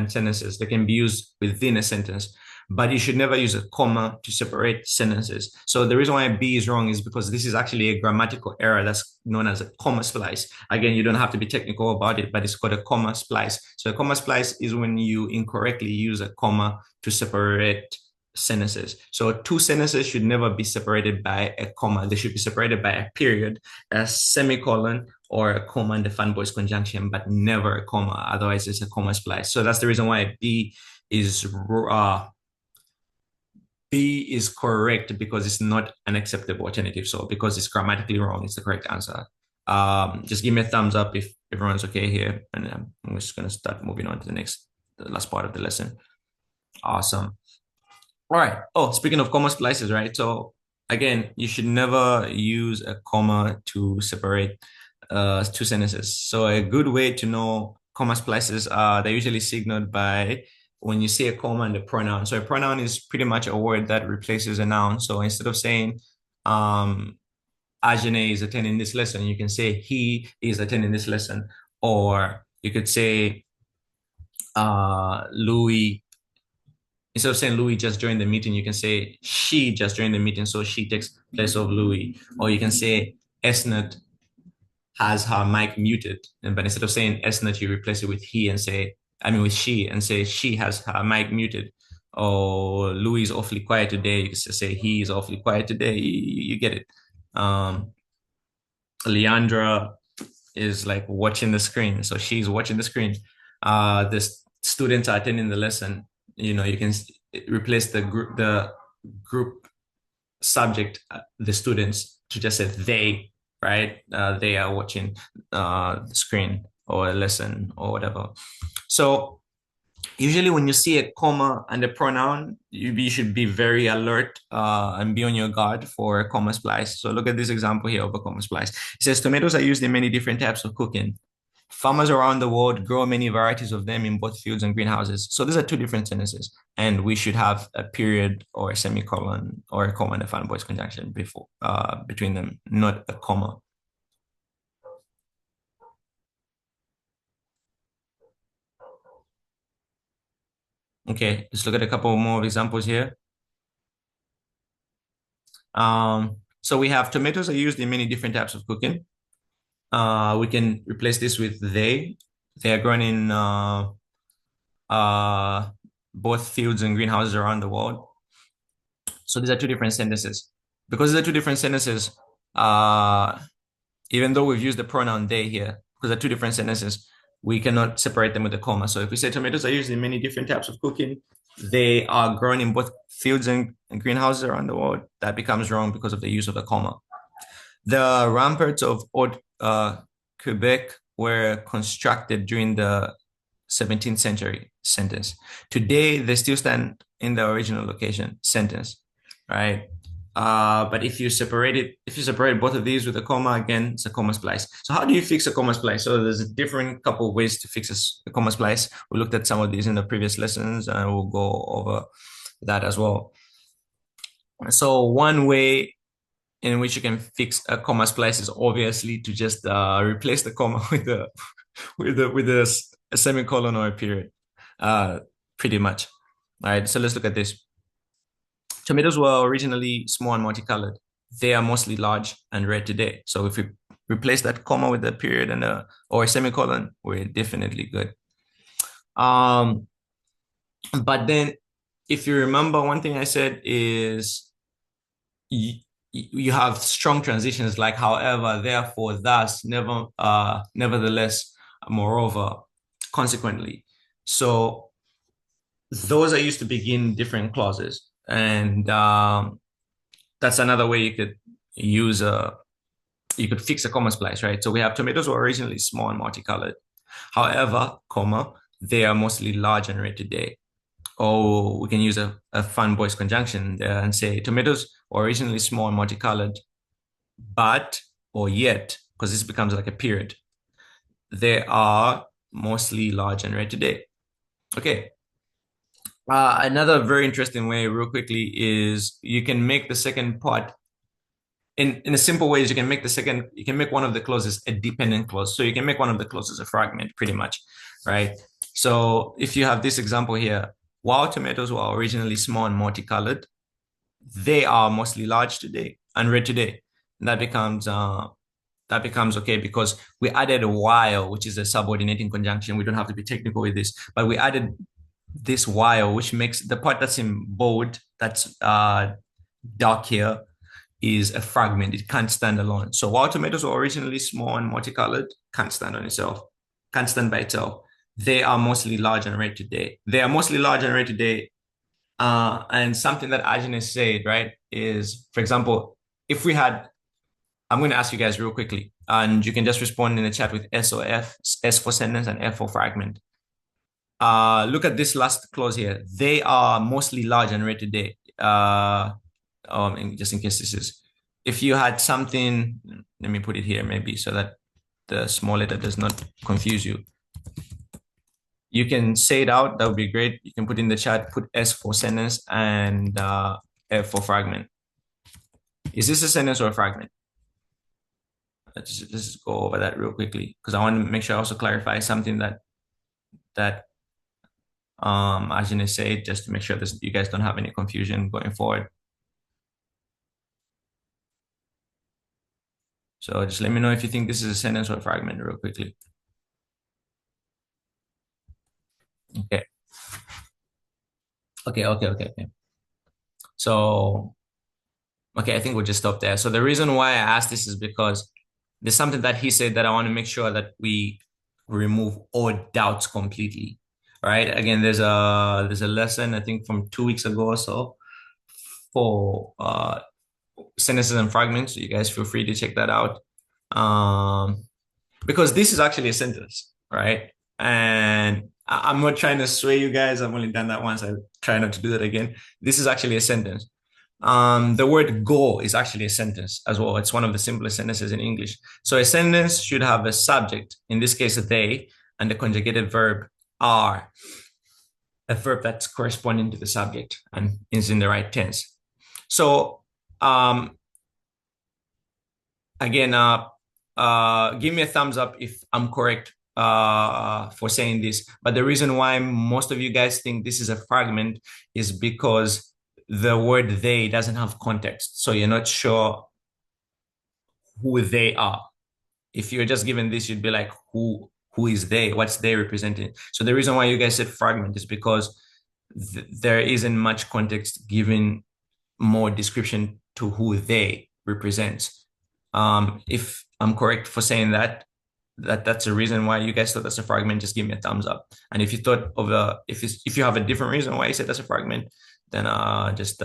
sentences. They can be used within a sentence, but you should never use a comma to separate sentences. So the reason why B is wrong is because this is actually a grammatical error that's known as a comma splice. Again, you don't have to be technical about it, but it's called a comma splice. So a comma splice is when you incorrectly use a comma to separate sentences. So 2 sentences should never be separated by a comma. They should be separated by a period, a semicolon, or a comma and the fun voice conjunction, but never a comma. Otherwise, it's a comma splice. So that's the reason why B is correct, because it's not an acceptable alternative. So because it's grammatically wrong, it's the correct answer. Just give me a thumbs up if everyone's okay here, and I'm just going to start moving on to the last part of the lesson. Awesome. All right. Oh, speaking of comma splices, right? So again, you should never use a comma to separate 2 sentences. So a good way to know comma splices they're usually signaled by when you see a comma and a pronoun. So a pronoun is pretty much a word that replaces a noun. So instead of saying Ajane is attending this lesson, you can say he is attending this lesson. Or you could say Louis. Instead of saying Louis just joined the meeting, you can say she just joined the meeting, so she takes place of Louis. Or you can say Esnat has her mic muted, but instead of saying Esnat, you replace it with with she, and say she has her mic muted. Or Louis is awfully quiet today, you can say he is awfully quiet today. You get it. Leandra is like watching the screen, so she's watching the screen. The students are attending the lesson. You can replace the group subject, the students, to just say they, right? They are watching the screen or a lesson or whatever. So usually when you see a comma and a pronoun, you should be very alert and be on your guard for a comma splice. So look at this example here of a comma splice. It says tomatoes are used in many different types of cooking. Farmers around the world grow many varieties of them in both fields and greenhouses. So these are 2 different sentences, and we should have a period or a semicolon or a comma and a fun voice conjunction between them, not a comma. Okay, let's look at a couple more examples here. So we have tomatoes are used in many different types of cooking. We can replace this with they. They are grown in both fields and greenhouses around the world. So these are 2 different sentences. because they're two different sentences, even though we've used the pronoun they here, because they're two different sentences, we cannot separate them with a comma. So if we say tomatoes are used in many different types of cooking, they are grown in both fields and greenhouses around the world, that becomes wrong because of the use of a comma. The ramparts of Quebec were constructed during the 17th century sentence. Today, they still stand in the original location sentence, right? But if you separate both of these with a comma, again, it's a comma splice. So how do you fix a comma splice? So there's a different couple of ways to fix a comma splice. We looked at some of these in the previous lessons, and we'll go over that as well. So one way in which you can fix a comma splice is obviously to just replace the comma with a semicolon or a period, pretty much. All right, so let's look at this. Tomatoes were originally small and multicolored. They are mostly large and rare today. So if we replace that comma with a period and or a semicolon, we're definitely good. But then, if you remember, one thing I said is you have strong transitions like however, therefore, thus, never, nevertheless, moreover, consequently. So those are used to begin different clauses. And that's another way you could use you could fix a comma splice, right? So we have tomatoes were originally small and multicolored. However, comma, they are mostly large and red today. Or we can use a fun voice conjunction there and say tomatoes were originally small and multicolored, but, or yet, because this becomes like a period, they are mostly large and red today. Okay. Another very interesting way, real quickly, is you can make the second part in a simple way. You can make one of the clauses a dependent clause. So you can make one of the clauses a fragment, pretty much, right? So if you have this example here, while tomatoes were originally small and multicolored, they are mostly large today and red today. And that becomes okay because we added a while, which is a subordinating conjunction. We don't have to be technical with this, but we added this while, which makes the part that's in bold, that's dark here, is a fragment. It can't stand alone. So while tomatoes were originally small and multicolored, can't stand on itself, can't stand by itself. They are mostly large and red today. And something that Ajane said, right, is, for example, if we had, I'm going to ask you guys real quickly, and you can just respond in the chat with S or F, S for sentence and F for fragment. Look at this last clause here. They are mostly large and red today. Just in case this is, if you had something, let me put it here maybe so that the small letter does not confuse you. You can say it out. That would be great. You can put in the chat, put S for sentence and F for fragment. Is this a sentence or a fragment? Let's just go over that real quickly because I want to make sure I also clarify something that Ajane said, just to make sure that you guys don't have any confusion going forward. So just let me know if you think this is a sentence or a fragment real quickly. Okay. Okay. So, okay, I think we'll just stop there. So the reason why I asked this is because there's something that he said that I want to make sure that we remove all doubts completely. Right? Again, there's a lesson, I think from 2 weeks ago or so, for sentences and fragments. So you guys feel free to check that out. Because this is actually a sentence, right? And I'm not trying to sway you guys. I've only done that once. I try not to do that again. This is actually a sentence. The word go is actually a sentence as well. It's one of the simplest sentences in English. So a sentence should have a subject, in this case, they, and the conjugated verb are, a verb that's corresponding to the subject and is in the right tense. So, again, give me a thumbs up if I'm correct for saying this. But the reason why most of you guys think this is a fragment is because the word they doesn't have context. So you're not sure who they are. If you're just given this, you'd be like, who is they? What's they representing? So the reason why you guys said fragment is because there isn't much context given more description to who they represent. If I'm correct for saying that, that's the reason why you guys thought that's a fragment, just give me a thumbs up. And if you thought of if you have a different reason why you said that's a fragment, then just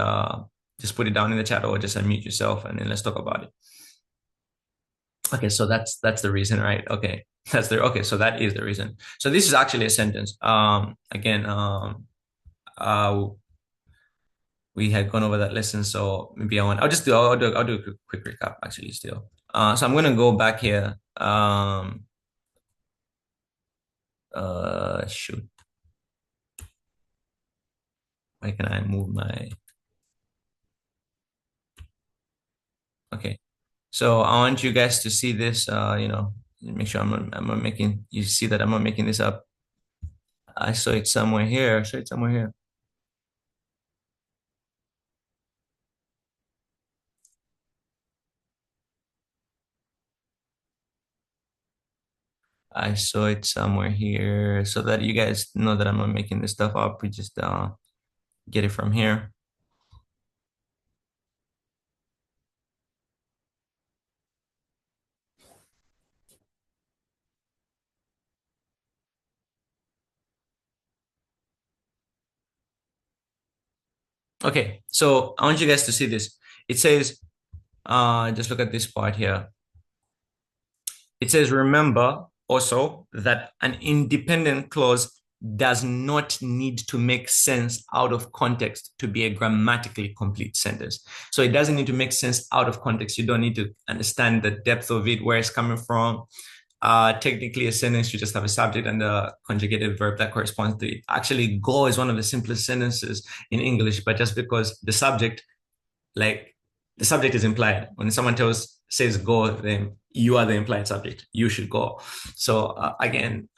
put it down in the chat or just unmute yourself and then let's talk about it. Okay, so that's the reason, right? Okay. Okay, so that is the reason. So this is actually a sentence. Again, we had gone over that lesson, so maybe I'll do a quick recap actually still. So I'm gonna go back here. Shoot. Why can I move my? Okay. So I want you guys to see this, make sure I'm not making, you see that I'm not making this up. I saw it somewhere here. I saw it somewhere here. I saw it somewhere here so that you guys know that I'm not making this stuff up. We just get it from here. Okay, so I want you guys to see this. It says, just look at this part here. It says, remember also that an independent clause does not need to make sense out of context to be a grammatically complete sentence. So it doesn't need to make sense out of context. You don't need to understand the depth of it, where it's coming from. Technically, a sentence should just have a subject and a conjugated verb that corresponds to it. Actually, go is one of the simplest sentences in English, but just because the subject is implied. When someone says go, then you are the implied subject. You should go. So again,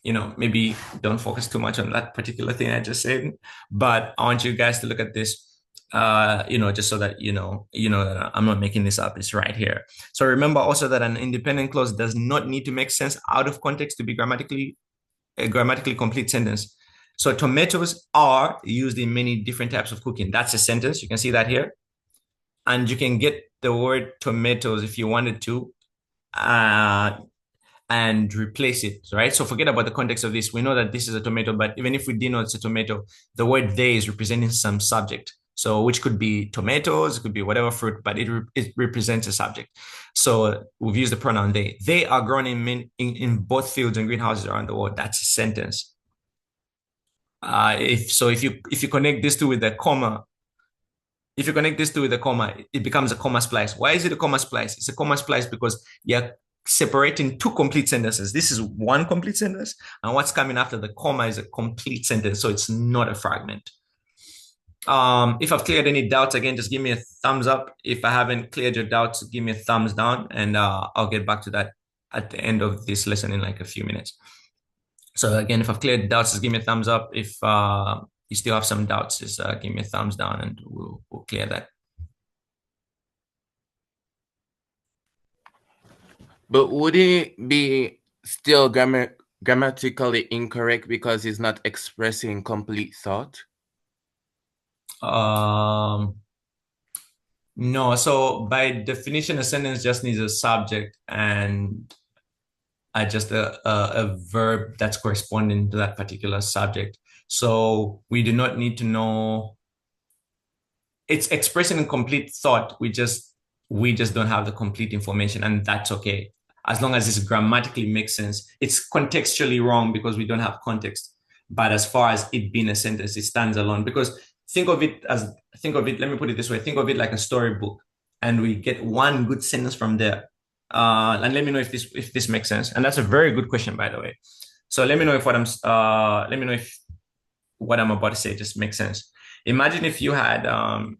maybe don't focus too much on that particular thing I just said, but I want you guys to look at this, just so that you know that I'm not making this up. It's right here. So remember also that an independent clause does not need to make sense out of context to be a grammatically complete sentence. So tomatoes are used in many different types of cooking. That's a sentence. You can see that here. And you can get the word tomatoes if you wanted to, and replace it, right? So forget about the context of this. We know that this is a tomato, but even if we didn't know it's a tomato, the word they is representing some subject. So which could be tomatoes, it could be whatever fruit, but it represents a subject. So we've used the pronoun they. They are grown in both fields and greenhouses around the world. That's a sentence. If you connect this two with the comma, it becomes a comma splice. Why is it a comma splice? It's a comma splice because you're separating two complete sentences. This is one complete sentence, and what's coming after the comma is a complete sentence, so it's not a fragment. If I've cleared any doubts, again, just give me a thumbs up. If I haven't cleared your doubts, give me a thumbs down, and I'll get back to that at the end of this lesson in like a few minutes. So again, if I've cleared doubts, just give me a thumbs up. If you still have some doubts, just give me a thumbs down and we'll clear that. But would it be still grammatically incorrect because it's not expressing complete thought? No. So by definition, a sentence just needs a subject and just a verb that's corresponding to that particular subject. So we do not need to know. It's expressing a complete thought. We just don't have the complete information, and that's okay. As long as this grammatically makes sense. It's contextually wrong because we don't have context. But as far as it being a sentence, it stands alone. Because let me put it this way. Think of it like a storybook, and we get one good sentence from there. And let me know if this makes sense. And that's a very good question, by the way. So let me know if what I'm about to say just makes sense. Imagine if you had a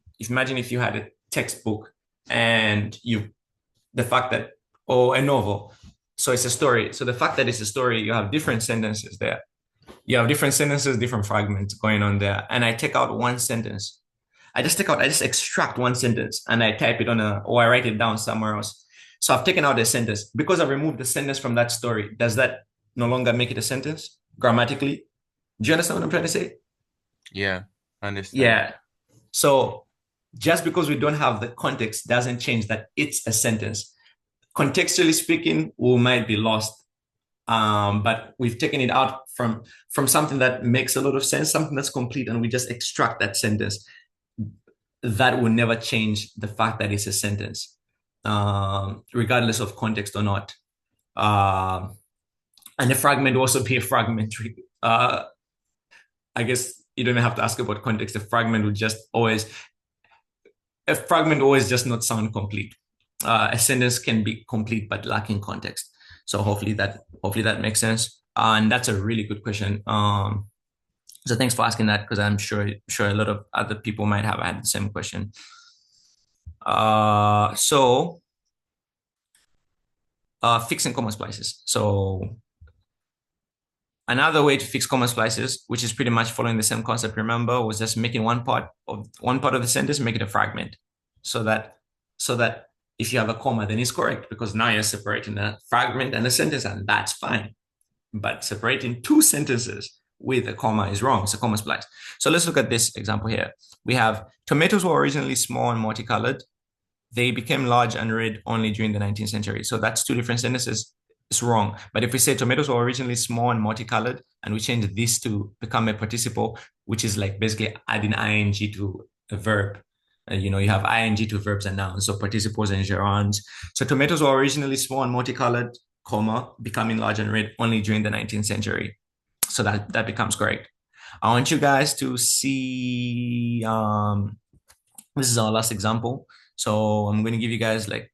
textbook and or a novel. So it's a story. So the fact that it's a story, you have different sentences there. You have different sentences, different fragments going on there. And I take out one sentence. I just extract one sentence and I type it or I write it down somewhere else. So I've taken out a sentence. Because I've removed the sentence from that story, does that no longer make it a sentence grammatically? Do you understand what I'm trying to say? Yeah, I understand. Yeah. So just because we don't have the context doesn't change that it's a sentence. Contextually speaking, we might be lost, but we've taken it out from something that makes a lot of sense, something that's complete, and we just extract that sentence. That will never change the fact that it's a sentence, regardless of context or not. And a fragment will also be a fragmentary. I guess you don't have to ask about context. A fragment would just always just not sound complete. A sentence can be complete but lacking context. So hopefully that makes sense. And that's a really good question. So thanks for asking that, because I'm sure a lot of other people might have had the same question. So fixing comma splices. So another way to fix comma splices, which is pretty much following the same concept, remember, was just making one part of the sentence, make it a fragment, so that if you have a comma, then it's correct, because now you're separating a fragment and a sentence, and that's fine. But separating two sentences with a comma is wrong. It's a comma splice. So let's look at this example here. We have tomatoes were originally small and multicolored. They became large and red only during the 19th century. So that's two different sentences. It's wrong. But if we say tomatoes were originally small and multicolored, and we change this to become a participle, which is like basically adding ing to a verb. You have ing to verbs and nouns, so participles and gerunds. So tomatoes were originally small and multicolored, comma, becoming large and red only during the 19th century. So that becomes correct. I want you guys to see, this is our last example. So I'm going to give you guys like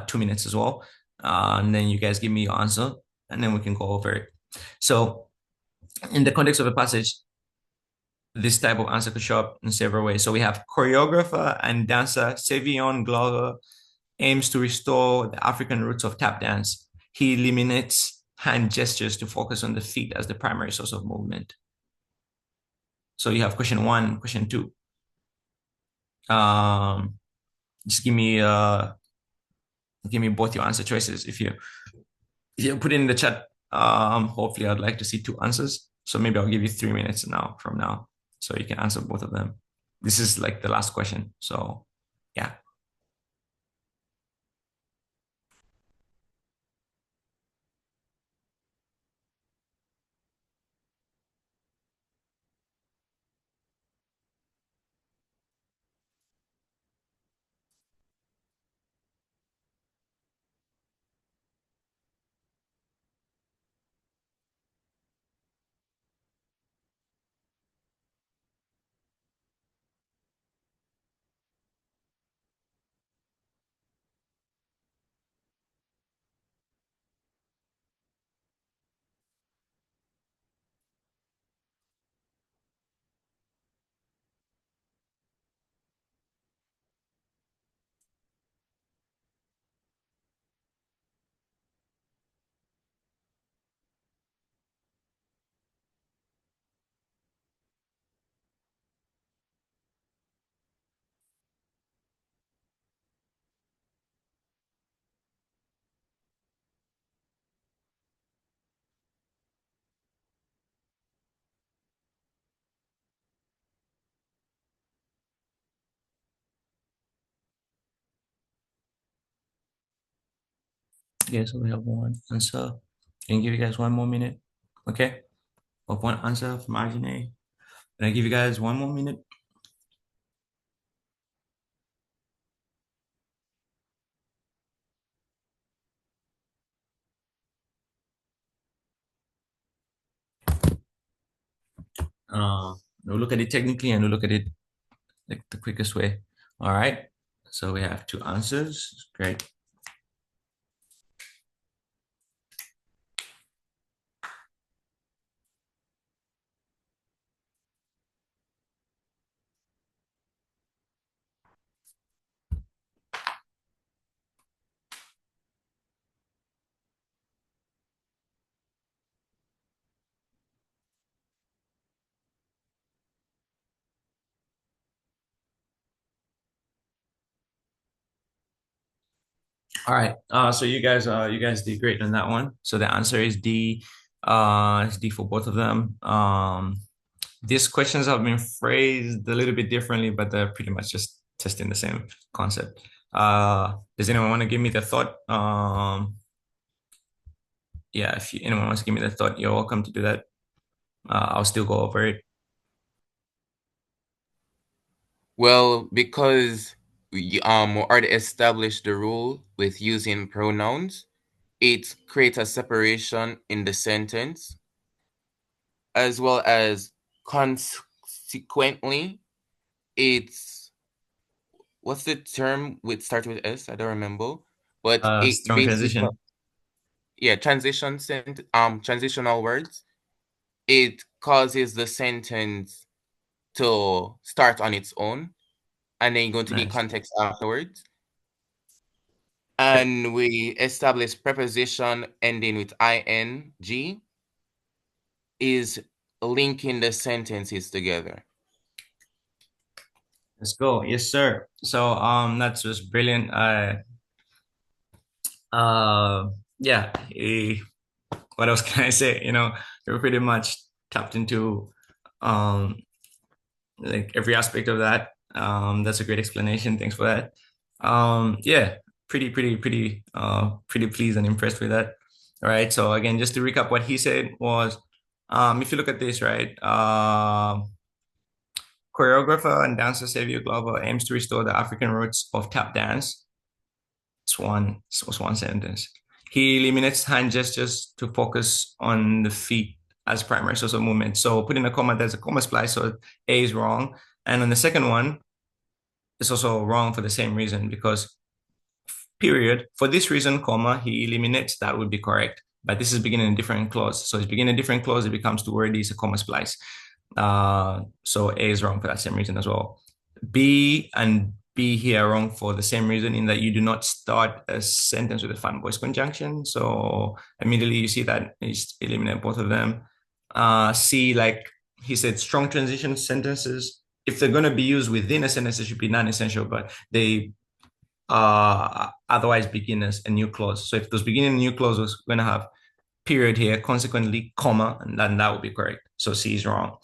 2 minutes as well. And then you guys give me your answer, and then we can go over it. So in the context of a passage, this type of answer could show up in several ways. So we have choreographer and dancer Savion Glover aims to restore the African roots of tap dance. He eliminates hand gestures to focus on the feet as the primary source of movement. So you have question 1, question 2. Just give me both your answer choices. If you put it in the chat, hopefully I'd like to see 2 answers. So maybe I'll give you 3 minutes from now, so you can answer both of them. This is like the last question. So yeah. Okay, so we have one answer. Can give you guys 1 more minute. Okay. Of one answer from Arjune. Can I give you guys 1 more minute? We'll look at it technically, and we'll look at it like the quickest way. All right. So we have 2 answers. Great. All right. So you guys did great on that one. So the answer is D. It's D for both of them. These questions have been phrased a little bit differently, but they're pretty much just testing the same concept. Does anyone want to give me the thought? Yeah, if anyone wants to give me the thought, you're welcome to do that. I'll still go over it. Well, because we already established the rule with using pronouns, it creates a separation in the sentence, as well as consequently, it's what's the term with start with S? I don't remember, but it Strong basically, transition. yeah, transitional words. It causes the sentence to start on its own, and then go into the Nice. context afterwards. And we establish preposition ending with ing is linking the sentences together. Let's go. Yes, sir. So that's just brilliant. Yeah, what else can I say? You're pretty much tapped into like every aspect of that. That's a great explanation. Thanks for that. Yeah, pretty pleased and impressed with that. All right. So again, just to recap what he said was, if you look at this, right, choreographer and dancer Xavier Glover aims to restore the African roots of tap dance. Was one sentence. He eliminates hand gestures to focus on the feet as primary source of movement. So put in a comma, there's a comma splice, so A is wrong. And on the second one, it's also wrong for the same reason, because period, for this reason, comma, he eliminates, that would be correct. But this is beginning a different clause. So it's beginning a different clause, it becomes two wordy, it's a comma splice. So A is wrong for that same reason as well. B and B here are wrong for the same reason, in that you do not start a sentence with a fan voice conjunction. So immediately you see that you eliminate both of them. C, like he said, strong transition sentences, if they're going to be used within a sentence, it should be non-essential, but they otherwise begin as a new clause. So if those beginning a new clause was going to have period here, consequently, comma, and then that would be correct. So C is wrong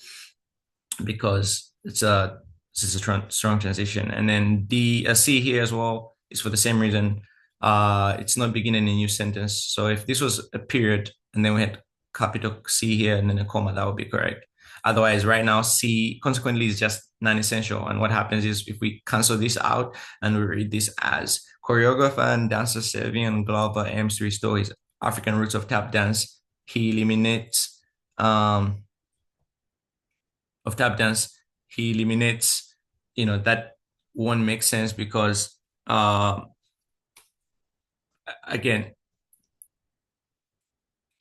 because this is a strong transition. And then C here as well is for the same reason. It's not beginning a new sentence. So if this was a period and then we had capital C here and then a comma, that would be correct. Otherwise, right now, C consequently is just non-essential. And what happens is if we cancel this out and we read this as choreographer and dancer Xavier Glover aims to restore his African roots of tap dance, he eliminates of tap dance, he eliminates, that won't make sense because again,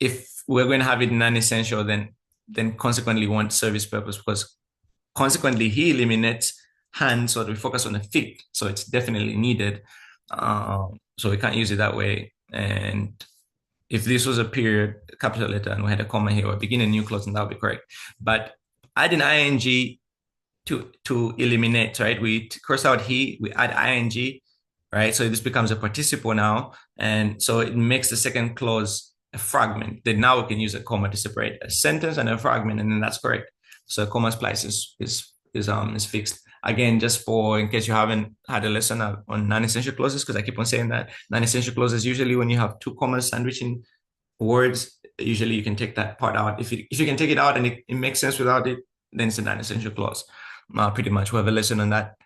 if we're going to have it non-essential, then consequently won't serve its purpose, because consequently he eliminates hands, so we focus on the feet. So it's definitely needed. So we can't use it that way. And if this was a period, capital letter, and we had a comma here, or begin a new clause, and that would be correct. But adding ing to eliminate, right? We cross out he, we add ing, right? So this becomes a participle now. And so it makes the second clause a fragment. Then now we can use a comma to separate a sentence and a fragment, and then that's correct. So comma splice is fixed. Again, just for in case you haven't had a lesson on non-essential clauses, because I keep on saying that non-essential clauses usually when you have two commas sandwiching words, usually you can take that part out. If you can take it out and it makes sense without it, then it's a non-essential clause. Pretty much we have a lesson on that.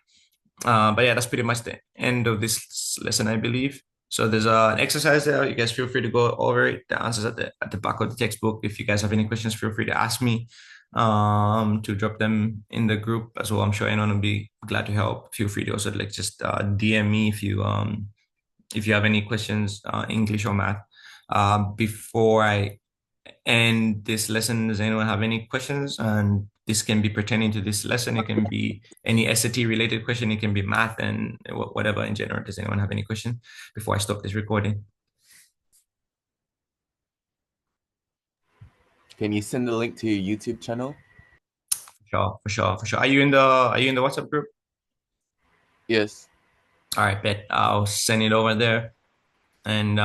But yeah, that's pretty much the end of this lesson, I believe. So there's an exercise there. You guys feel free to go over it. The answers at the back of the textbook. If you guys have any questions, feel free to ask me to drop them in the group as well. I'm sure anyone will be glad to help. Feel free to also just DM me if you have any questions, English or math. Before I end this lesson, does anyone have any questions? And this can be pertaining to this lesson. It can be any SAT related question. It can be math and whatever in general. Does anyone have any question before I stop this recording? Can you send the link to your YouTube channel? For sure. Are you in the WhatsApp group? Yes. All right, bet. I'll send it over there. And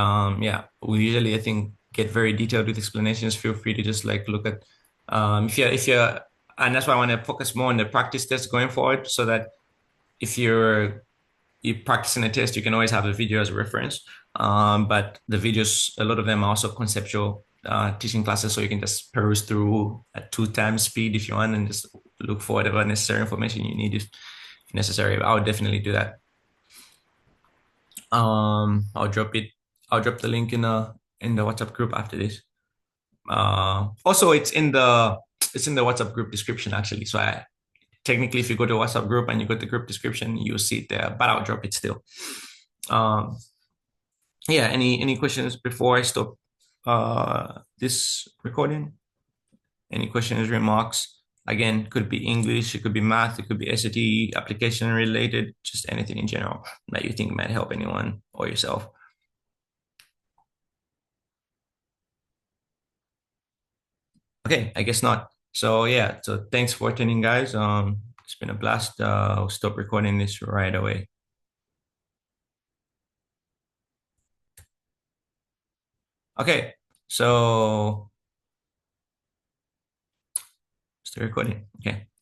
yeah, we usually, I think, get very detailed with explanations. Feel free to just like look at if you're and that's why I want to focus more on the practice test going forward, so that if you're practicing a test, you can always have a video as a reference. But the videos, a lot of them are also conceptual teaching classes, so you can just peruse through at 2 times speed if you want, and just look for whatever necessary information you need if necessary. I would definitely do that. I'll drop it. I'll drop the link in the WhatsApp group after this. Also, it's in the WhatsApp group description actually. So technically, if you go to WhatsApp group and you go to the group description, you'll see it there. But I'll drop it still. Yeah. Any questions before I stop this recording? Any questions, remarks? Again, could be English, it could be math, it could be SAT application related, just anything in general that you think might help anyone or yourself. Okay, I guess not. So yeah, so thanks for attending, guys. It's been a blast. I'll stop recording this right away. Okay, so start recording. Okay.